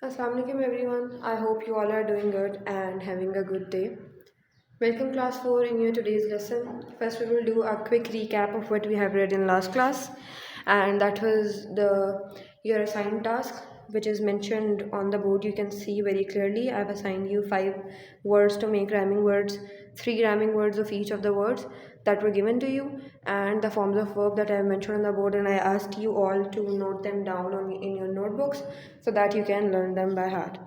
Assalamualaikum everyone. I hope you all are doing good and having a good day. Welcome class 4 in your today's lesson. First we will do a quick recap of what we have read in last class, and that was the your assigned task which is mentioned on the board. You can see very clearly I've assigned you 5 words to make rhyming words, 3 rhyming words of each of the words that were given to you, and the forms of verb that I have mentioned on the board, and I asked you all to note them down in your notebooks so that you can learn them by heart.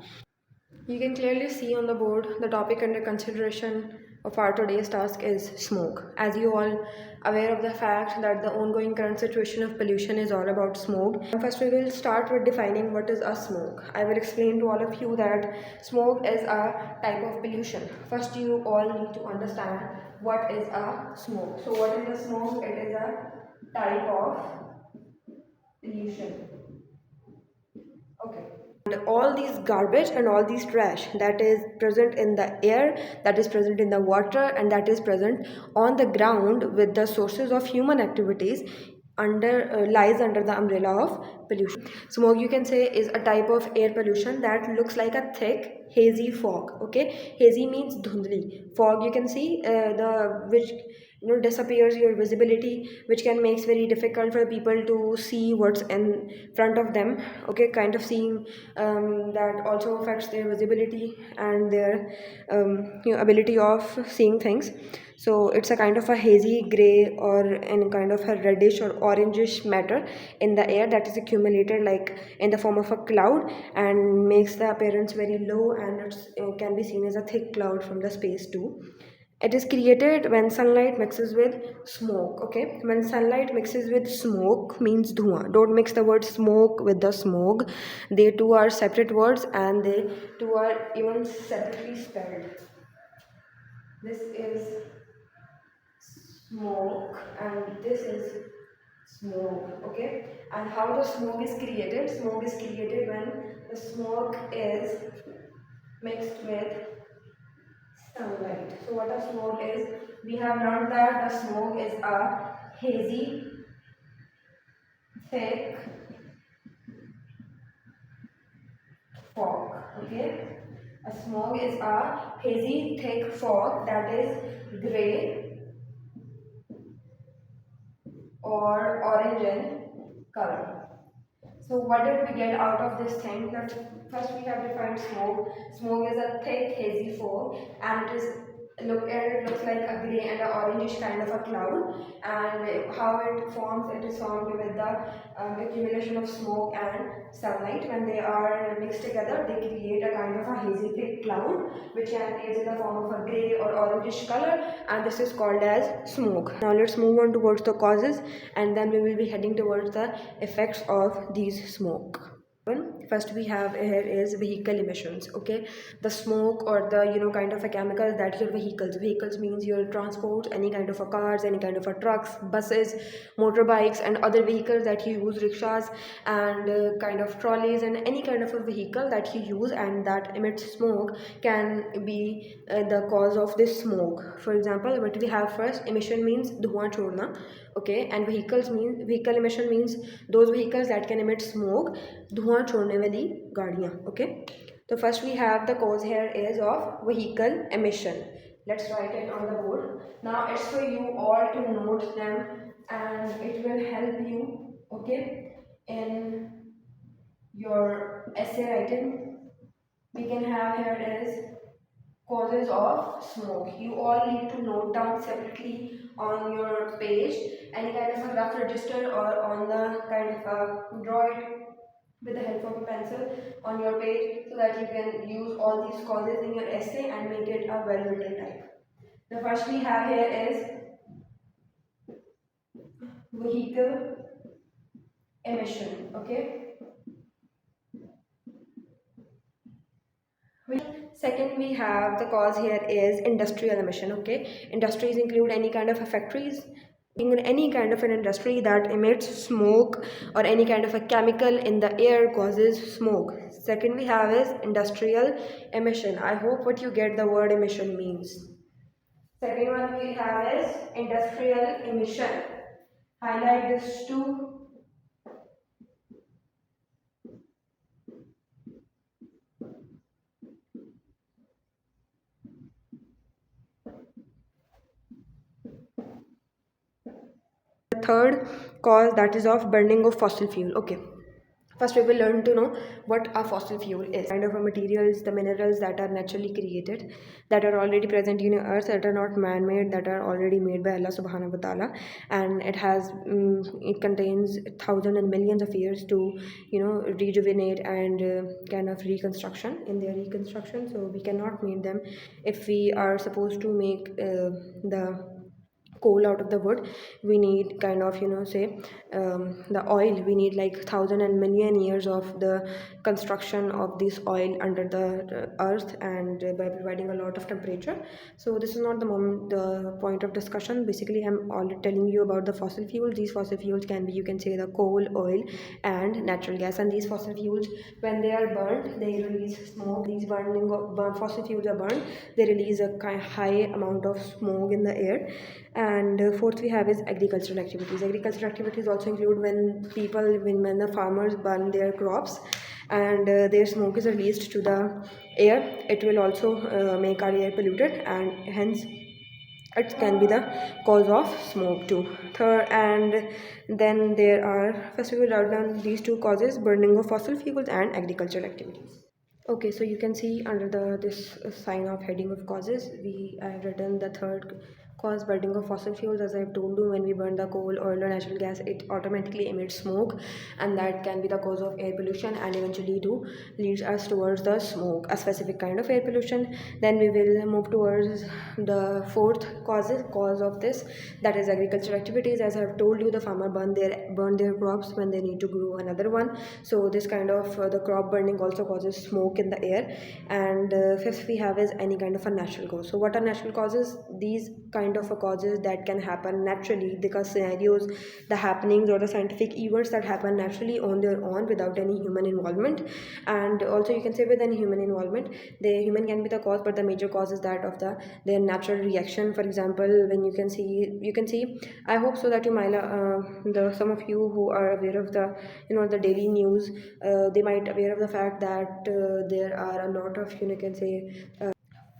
You can clearly see on the board the topic under consideration of our today's task is smoke. As you all aware of the fact that the ongoing current situation of pollution is all about smoke. First we will start with defining what is a smoke. I will explain to all of you that smoke is a type of pollution. First you all need to understand what is a smoke. So what is a smoke? It is a type of pollution. Okay. And all these garbage and all these trash that is present in the air, that is present in the water, and that is present on the ground with the sources of human activities under lies under the umbrella of pollution. Smoke, you can say, is a type of air pollution that looks like a thick hazy fog. Okay, hazy means dhundli. Fog, you can see the which disappears your visibility, which can makes very difficult for people to see what's in front of them. Okay, kind of seeing that also affects their visibility and their ability of seeing things. So it's a kind of a hazy gray or in kind of a reddish or orangish matter in the air that is accumulated like in the form of a cloud and makes the appearance very low, and it can be seen as a thick cloud from the space too. It is created when sunlight mixes with smoke. Okay, when sunlight mixes with smoke means dhua. Don't mix the word smoke with the smog. They two are separate words and they two are even separately spelled. This is smoke and this is smoke. Okay, and how the smoke is created? Smoke is created when the smoke is mixed with sunlight. So what a smoke is, we have learned that the smoke is a hazy, thick fog. Okay, a smoke is a hazy, thick fog that is gray or orange in color. So what did we get out of this thing? That first we have defined smoke. Smoke is a thick hazy fog and it looks like a grey and an orangish kind of a cloud, and how it forms, it is formed with the accumulation of smoke and sunlight. When they are mixed together they create a kind of a hazy thick cloud which is in the form of a grey or orangish color, and this is called as smoke. Now let's move on towards the causes, and then we will be heading towards the effects of these smoke. First we have here is vehicle emissions. Okay, the smoke or the kind of a chemical that your vehicles means your transport, any kind of a cars, any kind of a trucks, buses, motorbikes and other vehicles that you use, rickshaws and kind of trolleys, and any kind of a vehicle that you use and that emits smoke can be the cause of this smoke. For example, what we have first, emission means धुआं छोड़ना. Okay, and vehicle emission means those vehicles that can emit smoke, धुआं छोड़ने वाली गाड़ियाँ. Okay, so first we have the cause here is of vehicle emission. Let's write it on the board. Now it's for you all to note them and it will help you, okay, in your essay writing. We can have here is causes of smoke. You all need to note down separately on your page any kind of a rough register or on the kind of a draw it with the help of a pencil on your page so that you can use all these causes in your essay and make it a well written type. The first we have here is vehicle emission. Okay, second we have the cause here is industrial emission. Okay, industries include any kind of factories, in any kind of an industry that emits smoke or any kind of a chemical in the air causes smoke. Second we have is industrial emission. I hope what you get the word emission means. Second one we have is industrial emission. Highlight this too. third cause, that is of burning of fossil fuel. Okay, first we will learn to know what a fossil fuel is. Kind of a materials, the minerals that are naturally created, that are already present in earth, that are not man-made, that are already made by Allah subhanahu wa ta'ala. And it contains thousands and millions of years to rejuvenate and kind of reconstruction in their reconstruction. So we cannot make them. If we are supposed to make the coal out of the wood, we need kind of say the oil, we need like thousand and million years of the construction of this oil under the earth, and by providing a lot of temperature. So this is not the point of discussion. Basically, I'm already telling you about the fossil fuels. These fossil fuels can be, you can say, the coal, oil and natural gas. And these fossil fuels, when they are burnt, they release smoke. These fossil fuels are burned, they release a high amount of smoke in the air. And fourth we have is agricultural activities. Agricultural activities also include when the farmers burn their crops, and their smoke is released to the air. It will also make our air polluted, and hence it can be the cause of smoke too. Third, and then there are, first we will write down these two causes: burning of fossil fuels and agricultural activities. Okay, so you can see under this sign of heading of causes, we have written the third cause, burning of fossil fuels. As I've told you, when we burn the coal, oil, or natural gas, it automatically emits smoke, and that can be the cause of air pollution, and eventually to leads us towards the smoke, a specific kind of air pollution. Then we will move towards the fourth cause of this, that is agricultural activities. As I've told you, the farmer burn their crops when they need to grow another one. So this kind of the crop burning also causes smoke in the air. And fifth we have is any kind of a natural cause. So what are natural causes? These kind of a causes that can happen naturally, because scenarios, the happenings or the scientific events that happen naturally on their own without any human involvement. And also you can say with any human involvement, the human can be the cause, but the major cause is that of their natural reaction. For example, when you can see, I hope so that you might the some of you who are aware of the daily news, they might aware of the fact that there are a lot of can say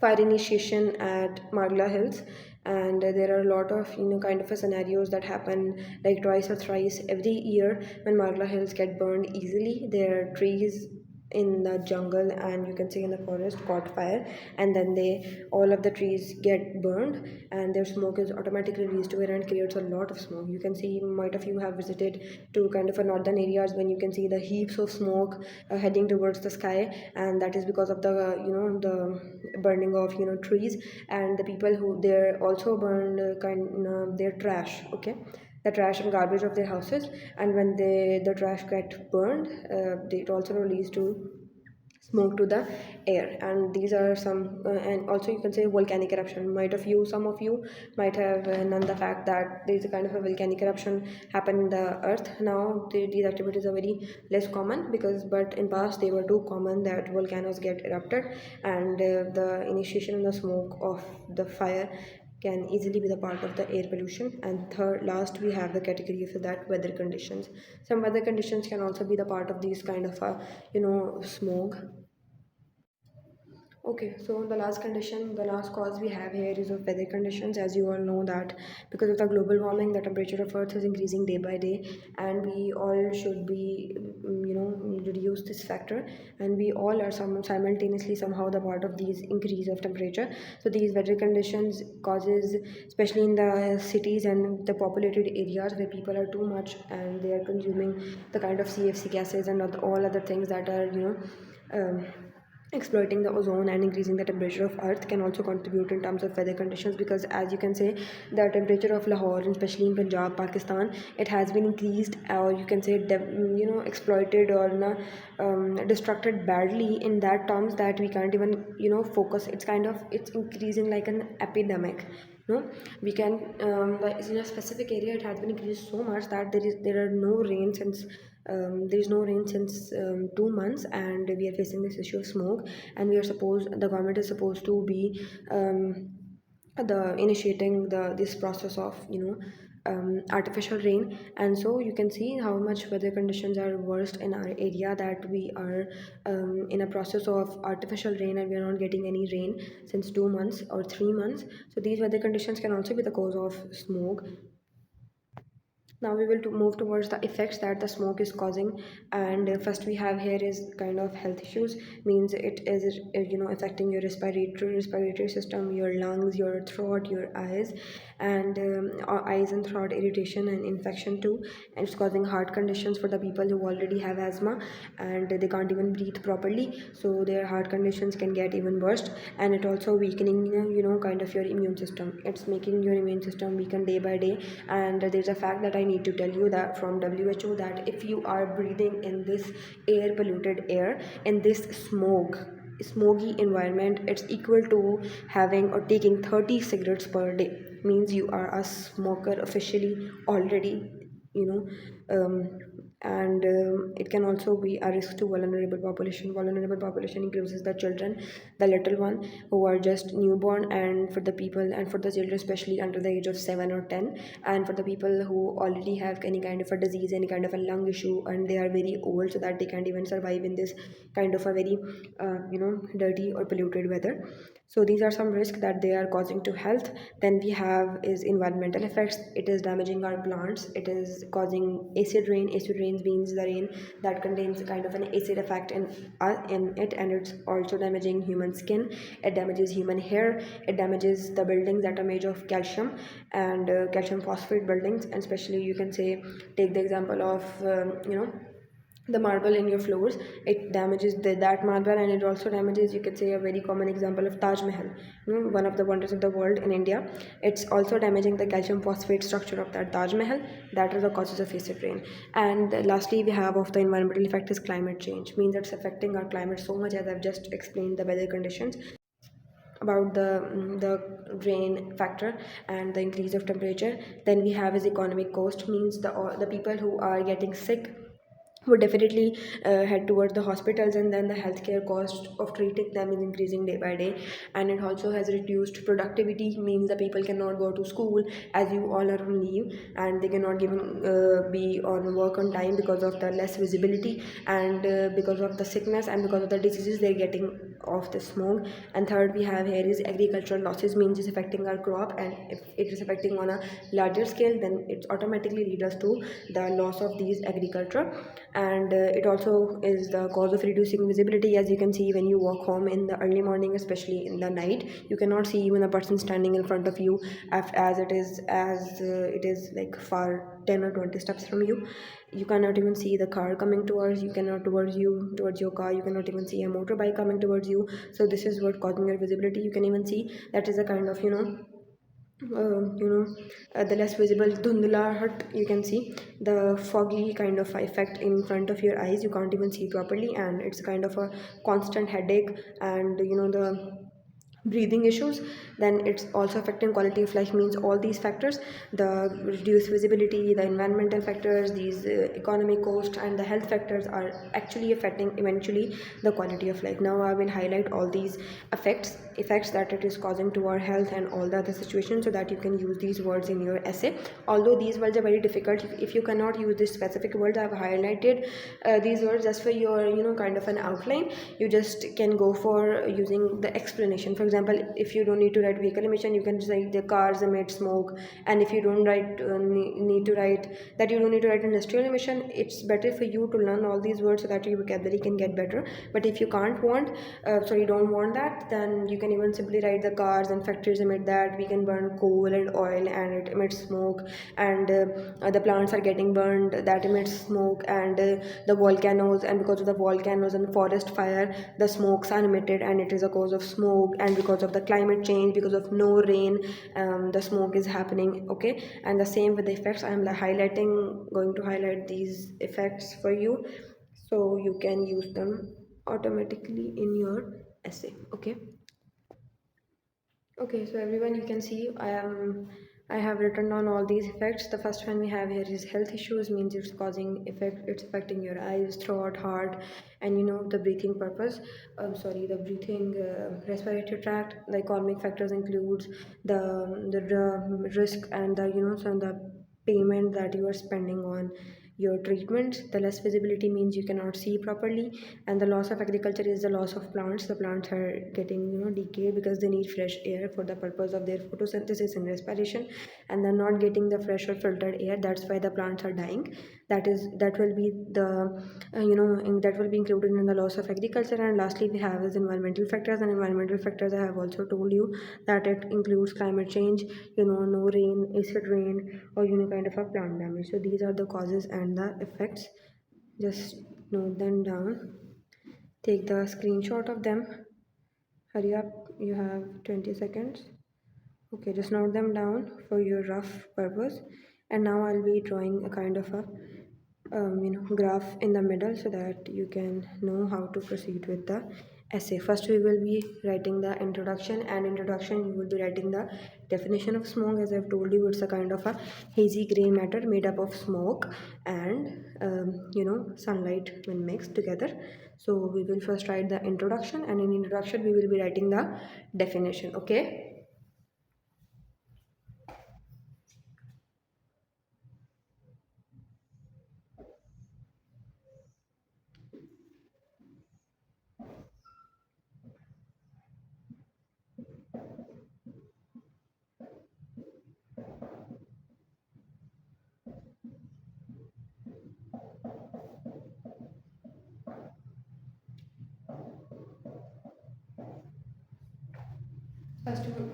fire initiation at Margla Hills. And there are a lot of kind of a scenarios that happen like twice or thrice every year. When Margla Hills get burned easily, there are trees in the jungle and you can say in the forest caught fire, and then they all of the trees get burned, and their smoke is automatically released to air and creates a lot of smoke. You can see, might of you have visited to kind of a northern areas, when you can see the heaps of smoke heading towards the sky, and that is because of the the burning of trees. And the people who there also burned their trash. Okay, the trash and garbage of their houses, and when the trash get burned, it also released to smoke to the air. And these are some and also you can say volcanic eruption. Some of you might have known the fact that there is a kind of a volcanic eruption happen in the earth. Now these activities are very less common, but in past they were too common that volcanoes get erupted, and the initiation and the smoke of the fire can easily be the part of the air pollution. And third last we have the category of that weather conditions. Some weather conditions can also be the part of these kind of smog. Okay, so the last cause we have here is of weather conditions. As you all know that because of the global warming, the temperature of Earth is increasing day by day, and we all should be, reduce this factor, and we all are simultaneously somehow the part of these increase of temperature. So these weather conditions causes, especially in the cities and the populated areas where people are too much and they are consuming the kind of CFC gases and all other things that are um, exploiting the ozone and increasing the temperature of earth, can also contribute in terms of weather conditions. Because as you can say, the temperature of Lahore, and especially in Punjab, Pakistan, it has been increased, or you can say exploited or destructed badly in that terms that we can't even focus. It's increasing like an epidemic. No, we can in a specific area it has been increased so much that there are no rain since there is no rain since 2 months, and we are facing this issue of smoke. And the government is supposed to be the initiating this process of artificial rain. And so you can see how much weather conditions are worst in our area, that we are in a process of artificial rain and we are not getting any rain since 2 months or 3 months. So these weather conditions can also be the cause of smoke. Now we will to move towards the effects that the smoke is causing, and first we have here is kind of health issues. Means it is affecting your respiratory system, your lungs, your throat, your eyes, and eyes and throat irritation and infection too. And it's causing heart conditions for the people who already have asthma and they can't even breathe properly, so their heart conditions can get even worse. And it also weakening kind of your immune system. It's making your immune system weaken day by day. And there's a fact that I need to tell you that from WHO, that if you are breathing in this polluted air, in this smoky environment, it's equal to having or taking 30 cigarettes per day. Means you are a smoker officially already, you know um, and it can also be a risk to vulnerable population includes the children, the little one who are just newborn, and for the people and for the children especially under the age of 7 or 10, and for the people who already have any kind of a disease, any kind of a lung issue, and they are very old so that they can't even survive in this kind of a very dirty or polluted weather. So these are some risks that they are causing to health. Then we have is environmental effects. It is damaging our plants. It is causing acid rain. Acid rain means the rain that contains kind of an acid effect in it, and it's also damaging human skin. It damages human hair. It damages the buildings that are made of calcium and calcium phosphate buildings. And especially you can say, take the example of the marble in your floors. It damages that marble, and it also damages, you could say, a very common example of Taj Mahal, one of the wonders of the world in India. It's also damaging the calcium phosphate structure of that Taj Mahal. That are the causes of acid rain. And lastly, we have of the environmental effect is climate change. Means it's affecting our climate so much, as I've just explained the weather conditions about the rain factor and the increase of temperature. Then we have is economic cost. Means the people who are getting sick would definitely head towards the hospitals, and then the healthcare cost of treating them is increasing day by day. And it also has reduced productivity. Means the people cannot go to school as you all are on leave, and they cannot even be on work on time because of the less visibility, and because of the sickness and because of the diseases they're getting of the smoke. And third we have here is agricultural losses. Means it's affecting our crop, and if it is affecting on a larger scale, then it automatically leads us to the loss of these agriculture. And it also is the cause of reducing visibility. As you can see, when you walk home in the early morning, especially in the night, you cannot see even a person standing in front of you, as it is like far 10 or 20 steps from you. You cannot even see the car coming towards you, cannot towards your car. You cannot even see a motorbike coming towards you. So this is what causing your visibility. You can even see that is a kind of the less visible dhundla hut. You can see the foggy kind of effect in front of your eyes. You can't even see properly, and it's kind of a constant headache, and the breathing issues. Then it's also affecting quality of life. Means all these factors, the reduced visibility, the environmental factors, these economic cost, and the health factors are actually affecting eventually the quality of life. Now I will highlight all these effects that it is causing to our health and all the other situations, so that you can use these words in your essay. Although these words are very difficult, if you cannot use this specific words, I have highlighted these words just for your kind of an outline. You just can go for using the explanation. For example, if you don't need to write vehicle emission, you can say the cars emit smoke. And if you don't write need to write that, you don't need to write industrial emission. It's better for you to learn all these words so that your vocabulary can get better. But if you can't want so you don't want that, then you can even simply write the cars and factories emit that. We can burn coal and oil and it emits smoke. And the plants are getting burned, that emits smoke. And the volcanoes, and because of the volcanoes and forest fire, the smokes are emitted, and it is a cause of smoke. And because of the climate change, because of no rain, the smoke is happening. Okay. And the same with the effects. I am going to highlight these effects for you, so you can use them automatically in your essay. Okay. Okay, so everyone, you can see I have written down all these effects. The first one we have here is health issues. Means it's affecting your eyes, throat, heart, and the breathing purpose. The breathing respiratory tract. The economic factors includes the risk and the the payment that you are spending on your treatments. The less visibility means you cannot see properly, and the loss of agriculture is the loss of plants. The plants are getting decayed because they need fresh air for the purpose of their photosynthesis and respiration, and they're not getting the fresh or filtered air. That's why the plants are dying. That will be the that will be included in the loss of agriculture. And lastly, we have is environmental factors. And environmental factors, I have also told you that it includes climate change, no rain, acid rain, or kind of a plant damage. So these are the causes and the effects. Just note them down, take the screenshot of them. Hurry up, you have 20 seconds. Okay, just note them down for your rough purpose. And now I'll be drawing a kind of a graph in the middle so that you can know how to proceed with the essay. First we will be writing the introduction, and introduction you will be writing the definition of smog. As I've told you, it's a kind of a hazy gray matter made up of smoke and sunlight when mixed together. So we will first write the introduction, and in introduction we will be writing the definition. Okay.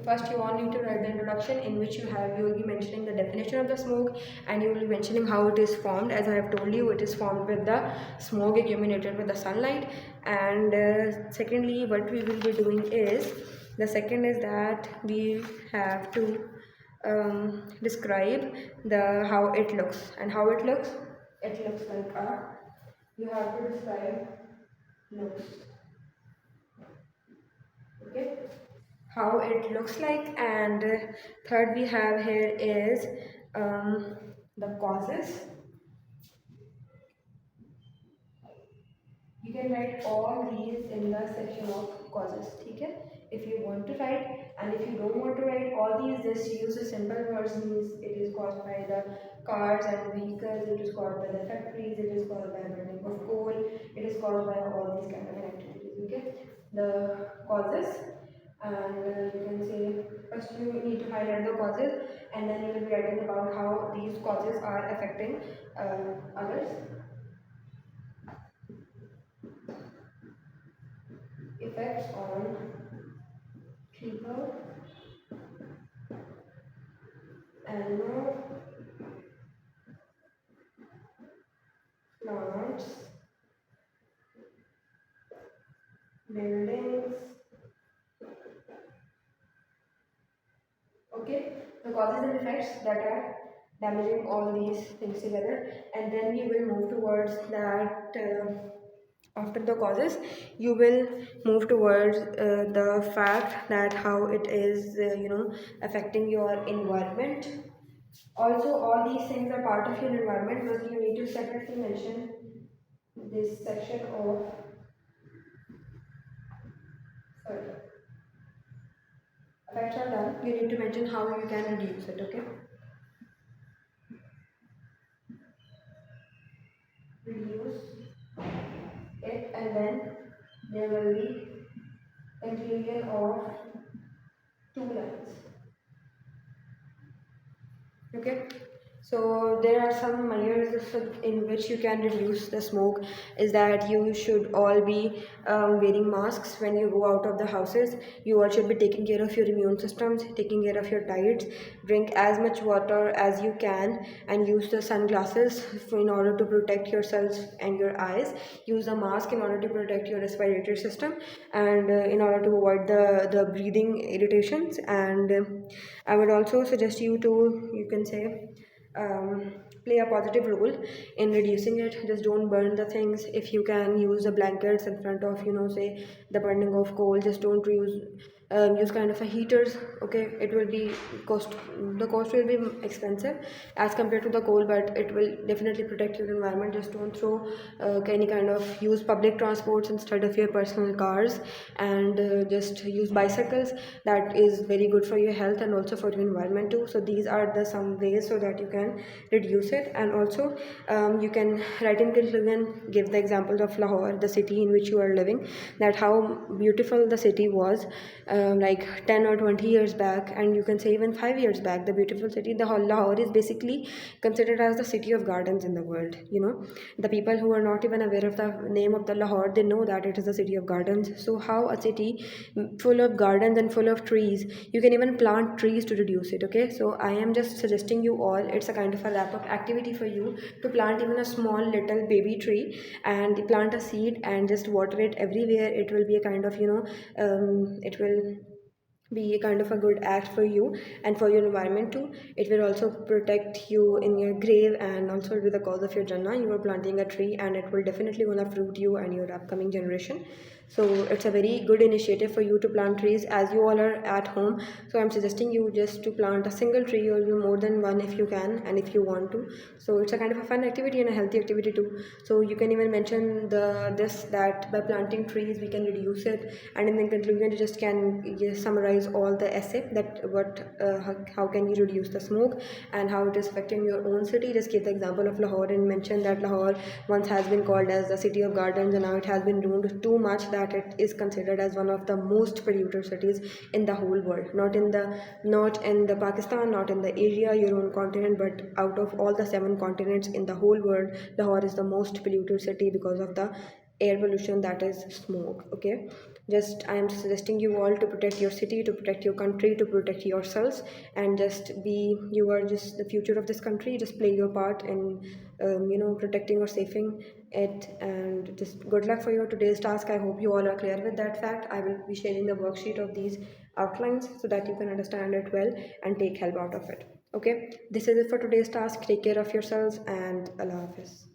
First, you all need to write the introduction, in which you will be mentioning the definition of the smoke, and you will be mentioning how it is formed. As I have told you, it is formed with the smoke accumulated with the sunlight. And secondly, what we will be doing is, the second is that we have to describe the how it looks. And how it looks, like a, you have to describe looks. Okay, how it looks like. And third we have here is the causes. You can write all these in the section of causes. Okay, if you want to write, and if you don't want to write all these, just use the simple words. Means it is caused by the cars and vehicles, it is caused by the factories, it is caused by burning of coal, it is caused by all these kind of activities. Okay, the causes. And you can say, first you need to highlight the causes, and then you will be writing about how these causes are affecting others. Effects on people, animal, plants, buildings. Okay, the causes and effects that are damaging all these things together. And then we will move towards that. After the causes, you will move towards the fact that how it is affecting your environment. Also, all these things are part of your environment, but you need to separately mention this section of, sorry, effects are done. You need to mention how you can reduce it. Okay, reduce it. And then there will be inclusion of 2 lines. Okay, so there are some measures in which you can reduce the smoke. Is that you should all be wearing masks when you go out of the houses. You all should be taking care of your immune systems, taking care of your diets, drink as much water as you can, and use the sunglasses in order to protect yourselves and your eyes. Use a mask in order to protect your respiratory system, and in order to avoid the breathing irritations. And I would also suggest you to, you can say, play a positive role in reducing it. Just don't burn the things. If you can use the blankets in front of say the burning of coal, just don't use use kind of a heaters. Okay, it will be cost, the cost will be expensive as compared to the coal, but it will definitely protect your environment. Just don't throw any kind of, use public transports instead of your personal cars, and just use bicycles. That is very good for your health and also for your environment too. So these are the some ways so that you can reduce it. And also you can write in conclusion, give the example of Lahore, the city in which you are living, that how beautiful the city was like 10 or 20 years back, and you can say even 5 years back. The beautiful city, the Lahore is basically considered as the city of gardens in the world. You know, the people who are not even aware of the name of the Lahore, they know that it is the city of gardens. So how a city full of gardens and full of trees, you can even plant trees to reduce it. Okay, so I am just suggesting you all, it's a kind of a wrap up activity for you to plant even a small little baby tree, and plant a seed and just water it everywhere. It will be a kind of, it will be a kind of a good act for you and for your environment too. It will also protect you in your grave, and also with the cause of your Jannah. You are planting a tree and it will definitely gonna fruit you and your upcoming generation. So it's a very good initiative for you to plant trees as you all are at home. So I'm suggesting you just to plant a single tree, or more than one if you can and if you want to. So it's a kind of a fun activity and a healthy activity too. So you can even mention this, that by planting trees we can reduce it. And in the conclusion, you just can just summarize all the essay, that how can you reduce the smoke and how it is affecting your own city. Just give the example of Lahore and mention that Lahore once has been called as the city of gardens, and now it has been ruined too much that it is considered as one of the most polluted cities in the whole world. Not in the Pakistan, not in the area, your own continent, but out of all the 7 continents in the whole world, Lahore is the most polluted city because of the air pollution, that is smoke. Okay, just I am suggesting you all to protect your city, to protect your country, to protect yourselves, and just be, you are just the future of this country. Just play your part in protecting or saving it. And just good luck for your today's task. I hope you all are clear with that fact. I will be sharing the worksheet of these outlines so that you can understand it well and take help out of it. Okay, this is it for today's task. Take care of yourselves, and Allah Hafiz.